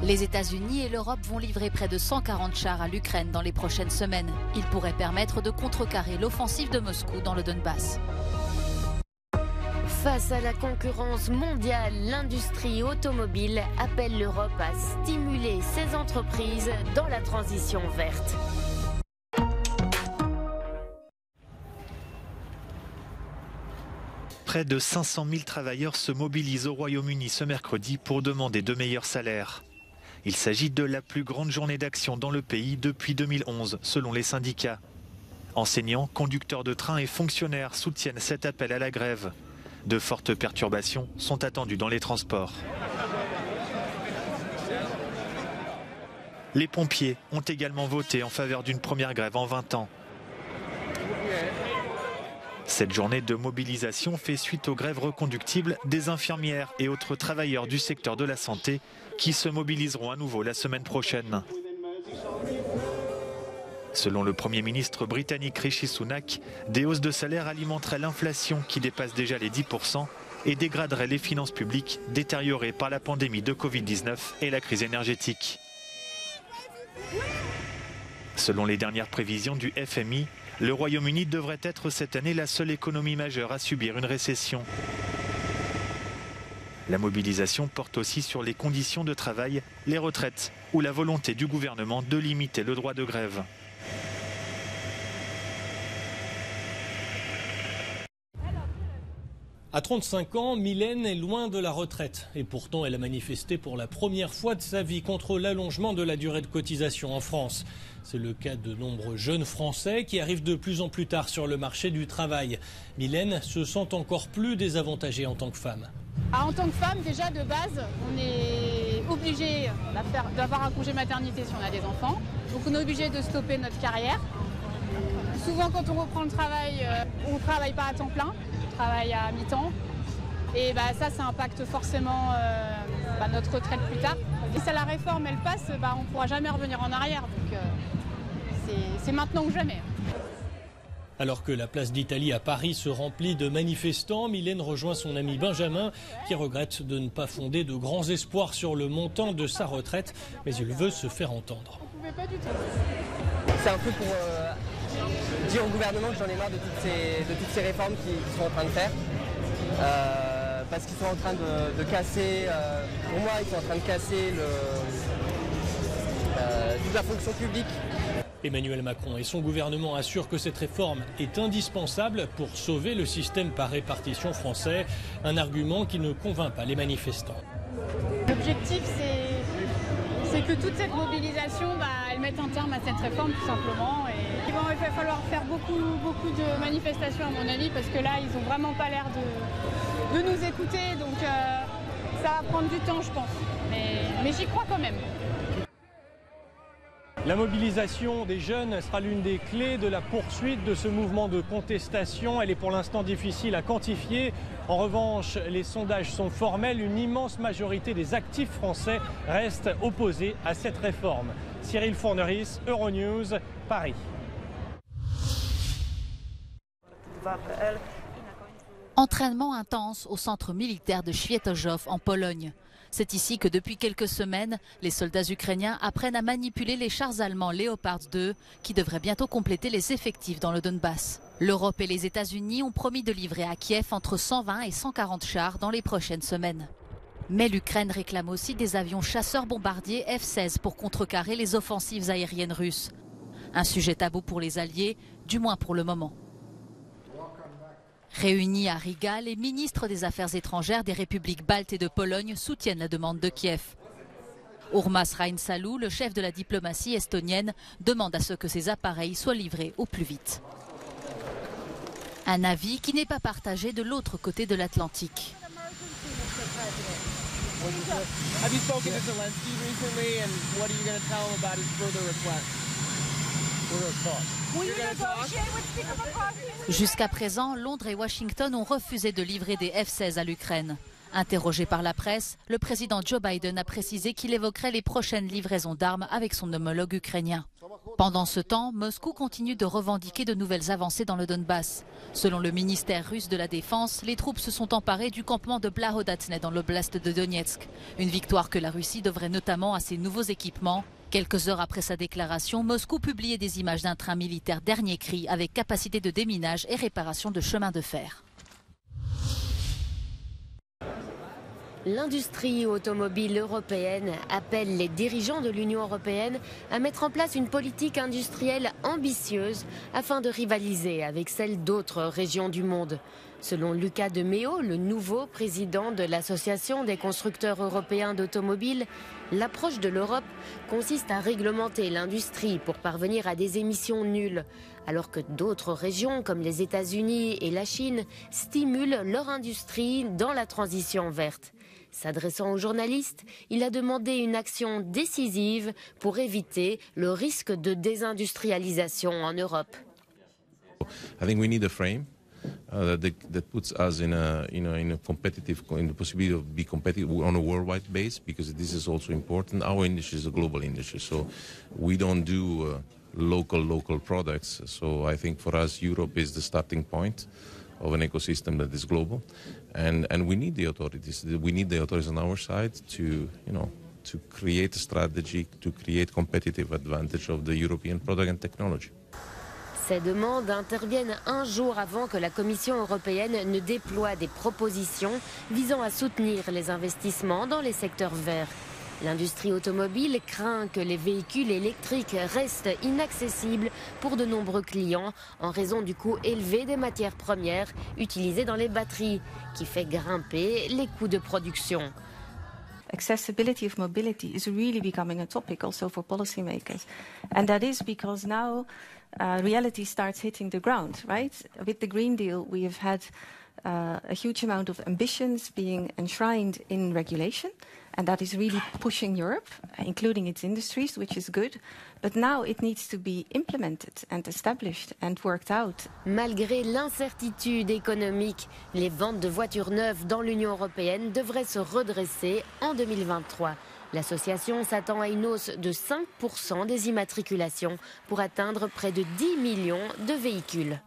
Les États-Unis et l'Europe vont livrer près de 140 chars à l'Ukraine dans les prochaines semaines. Ils pourraient permettre de contrecarrer l'offensive de Moscou dans le Donbass. Face à la concurrence mondiale, l'industrie automobile appelle l'Europe à stimuler ses entreprises dans la transition verte. Près de 500 000 travailleurs se mobilisent au Royaume-Uni ce mercredi pour demander de meilleurs salaires. Il s'agit de la plus grande journée d'action dans le pays depuis 2011, selon les syndicats. Enseignants, conducteurs de train et fonctionnaires soutiennent cet appel à la grève. De fortes perturbations sont attendues dans les transports. Les pompiers ont également voté en faveur d'une première grève en 20 ans. Cette journée de mobilisation fait suite aux grèves reconductibles des infirmières et autres travailleurs du secteur de la santé qui se mobiliseront à nouveau la semaine prochaine. Selon le Premier ministre britannique Rishi Sunak, des hausses de salaire alimenteraient l'inflation qui dépasse déjà les 10% et dégraderaient les finances publiques détériorées par la pandémie de Covid-19 et la crise énergétique. Selon les dernières prévisions du FMI, le Royaume-Uni devrait être cette année la seule économie majeure à subir une récession. La mobilisation porte aussi sur les conditions de travail, les retraites ou la volonté du gouvernement de limiter le droit de grève. À 35 ans, Mylène est loin de la retraite. Et pourtant, elle a manifesté pour la première fois de sa vie contre l'allongement de la durée de cotisation en France. C'est le cas de nombreux jeunes Français qui arrivent de plus en plus tard sur le marché du travail. Mylène se sent encore plus désavantagée en tant que femme. En tant que femme, déjà de base, on est obligé d'avoir un congé maternité si on a des enfants. Donc on est obligé de stopper notre carrière. Souvent quand on reprend le travail, on ne travaille pas à temps plein, on travaille à mi-temps. Et ça impacte forcément notre retraite plus tard. Et si la réforme elle passe, on ne pourra jamais revenir en arrière. Donc c'est maintenant ou jamais. Alors que la place d'Italie à Paris se remplit de manifestants, Mylène rejoint son ami Benjamin qui regrette de ne pas fonder de grands espoirs sur le montant de sa retraite, mais il veut se faire entendre. C'est un peu pour dire au gouvernement que j'en ai marre de toutes ces réformes qu'ils sont en train de faire. Parce qu'ils sont en train de casser, pour moi ils sont en train de casser toute la fonction publique. Emmanuel Macron et son gouvernement assurent que cette réforme est indispensable pour sauver le système par répartition français, un argument qui ne convainc pas les manifestants. L'objectif c'est que toute cette mobilisation, elle mette un terme à cette réforme tout simplement. Et il va falloir faire beaucoup de manifestations à mon avis parce que là ils n'ont vraiment pas l'air de nous écouter, donc ça va prendre du temps je pense, mais j'y crois quand même. La mobilisation des jeunes sera l'une des clés de la poursuite de ce mouvement de contestation. Elle est pour l'instant difficile à quantifier. En revanche, les sondages sont formels. Une immense majorité des actifs français restent opposés à cette réforme. Cyril Fourneris, Euronews, Paris. Entraînement intense au centre militaire de Świętochów en Pologne. C'est ici que depuis quelques semaines, les soldats ukrainiens apprennent à manipuler les chars allemands Leopard 2 qui devraient bientôt compléter les effectifs dans le Donbass. L'Europe et les États-Unis ont promis de livrer à Kiev entre 120 et 140 chars dans les prochaines semaines. Mais l'Ukraine réclame aussi des avions chasseurs bombardiers F-16 pour contrecarrer les offensives aériennes russes. Un sujet tabou pour les Alliés, du moins pour le moment. Réunis à Riga, les ministres des Affaires étrangères des républiques baltes et de Pologne soutiennent la demande de Kiev. Urmas Reinsalu, le chef de la diplomatie estonienne, demande à ce que ces appareils soient livrés au plus vite. Un avis qui n'est pas partagé de l'autre côté de l'Atlantique. Jusqu'à présent, Londres et Washington ont refusé de livrer des F-16 à l'Ukraine. Interrogé par la presse, le président Joe Biden a précisé qu'il évoquerait les prochaines livraisons d'armes avec son homologue ukrainien. Pendant ce temps, Moscou continue de revendiquer de nouvelles avancées dans le Donbass. Selon le ministère russe de la Défense, les troupes se sont emparées du campement de Blahodatne dans l'oblast de Donetsk. Une victoire que la Russie devrait notamment à ses nouveaux équipements. Quelques heures après sa déclaration, Moscou publiait des images d'un train militaire dernier cri avec capacité de déminage et réparation de chemins de fer. L'industrie automobile européenne appelle les dirigeants de l'Union européenne à mettre en place une politique industrielle ambitieuse afin de rivaliser avec celle d'autres régions du monde. Selon Luca de Meo, le nouveau président de l'Association des constructeurs européens d'automobiles, l'approche de l'Europe consiste à réglementer l'industrie pour parvenir à des émissions nulles, alors que d'autres régions comme les États-Unis et la Chine stimulent leur industrie dans la transition verte. S'adressant aux journalistes, il a demandé une action décisive pour éviter le risque de désindustrialisation en Europe. I think we need a frame that puts us in the possibility of be competitive on a worldwide base, because this is also important. Our industry is a global industry, so we don't do local products. So I think for us, Europe is the starting point of an ecosystem that is global, and we need the authorities. We need the authorities on our side to create a strategy to create competitive advantage of the European product and technology. Ces demandes interviennent un jour avant que la Commission européenne ne déploie des propositions visant à soutenir les investissements dans les secteurs verts. L'industrie automobile craint que les véhicules électriques restent inaccessibles pour de nombreux clients en raison du coût élevé des matières premières utilisées dans les batteries, qui fait grimper les coûts de production. Accessibility of mobility is really becoming a topic also for policymakers. And that is because now reality starts hitting the ground, right? With the Green Deal, we have had a huge amount of ambitions being enshrined in regulation, and that is really pushing Europe, including its industries, which is good. But now it needs to be implemented and established and worked out. Malgré l'incertitude économique, les ventes de voitures neuves dans l'Union européenne devraient se redresser en 2023. L'association s'attend à une hausse de 5% des immatriculations pour atteindre près de 10 millions de véhicules.